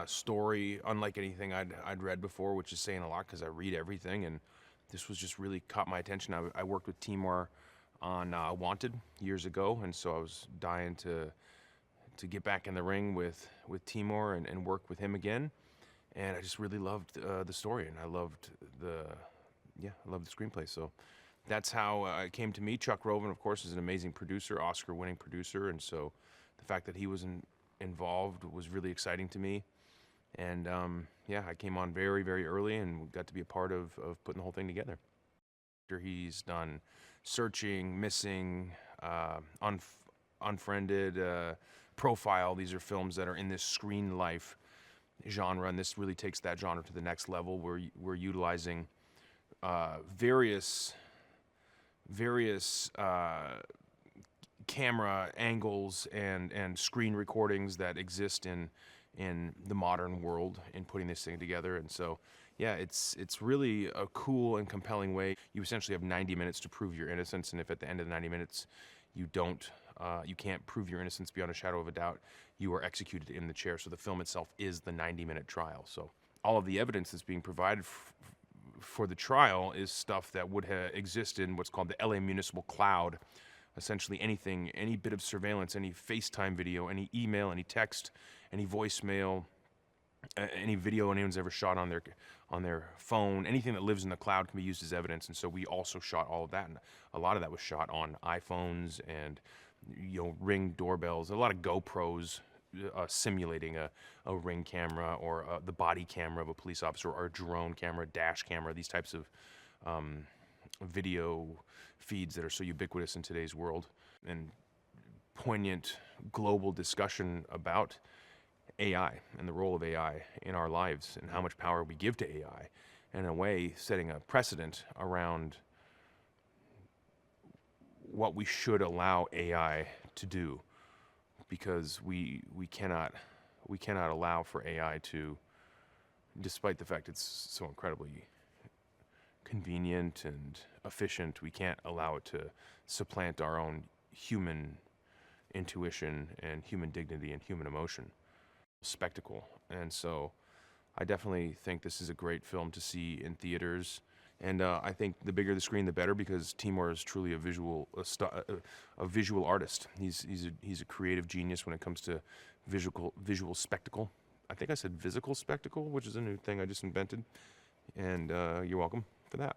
story unlike anything I'd read before, which is saying a lot because I read everything, and this was just really caught my attention. I worked with Timur on Wanted years ago, and so I was dying to get back in the ring with Timur and work with him again. And I just really loved the story, and I loved I loved the screenplay. So that's how it came to me. Chuck Roven, of course, is an amazing producer, Oscar-winning producer, and so the fact that he was involved was really exciting to me. And I came on very, very early and got to be a part of putting the whole thing together. He's done Searching, Missing, Unfriended, Profile. These are films that are in this screen life genre, and this really takes that genre to the next level. We're utilizing various camera angles and screen recordings that exist in the modern world in putting this thing together. And so it's really a cool and compelling way. You essentially have 90 minutes to prove your innocence, and if at the end of the 90 minutes you can't prove your innocence beyond a shadow of a doubt, you are executed in the chair. So the film itself is the 90-minute trial. So all of the evidence that's being provided for the trial is stuff that would exist in what's called the LA Municipal Cloud. Essentially anything, any bit of surveillance, any FaceTime video, any email, any text, any voicemail, any video anyone's ever shot on their phone, anything that lives in the cloud can be used as evidence. And so we also shot all of that, and a lot of that was shot on iPhones and Ring doorbells, a lot of GoPros simulating a Ring camera or the body camera of a police officer, or a drone camera, dash camera, these types of video feeds that are so ubiquitous in today's world. And poignant global discussion about AI and the role of AI in our lives and how much power we give to AI, and in a way setting a precedent around what we should allow AI to do, because we cannot allow for AI to, despite the fact it's so incredibly convenient and efficient, we can't allow it to supplant our own human intuition and human dignity and human emotion. Spectacle. And so I definitely think this is a great film to see in theaters. And I think the bigger the screen, the better, because Timur is truly a visual artist. He's a creative genius when it comes to visual spectacle. I think I said physical spectacle, which is a new thing I just invented. And you're welcome for that.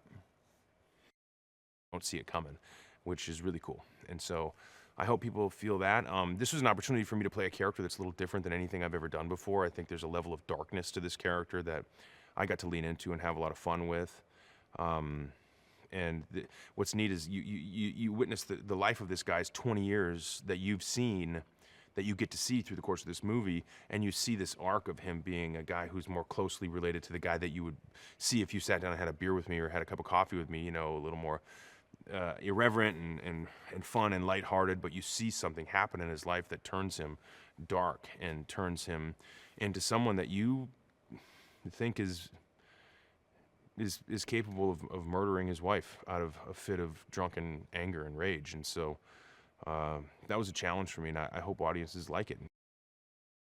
Don't see it coming, which is really cool. And so I hope people feel that. This was an opportunity for me to play a character that's a little different than anything I've ever done before. I think there's a level of darkness to this character that I got to lean into and have a lot of fun with. What's neat is you witness the life of this guy's 20 years that you've seen, that you get to see through the course of this movie, and you see this arc of him being a guy who's more closely related to the guy that you would see if you sat down and had a beer with me or had a cup of coffee with me, a little more irreverent and fun and lighthearted, but you see something happen in his life that turns him dark and turns him into someone that you think is capable of murdering his wife out of a fit of drunken anger and rage. And so that was a challenge for me, and I hope audiences like it.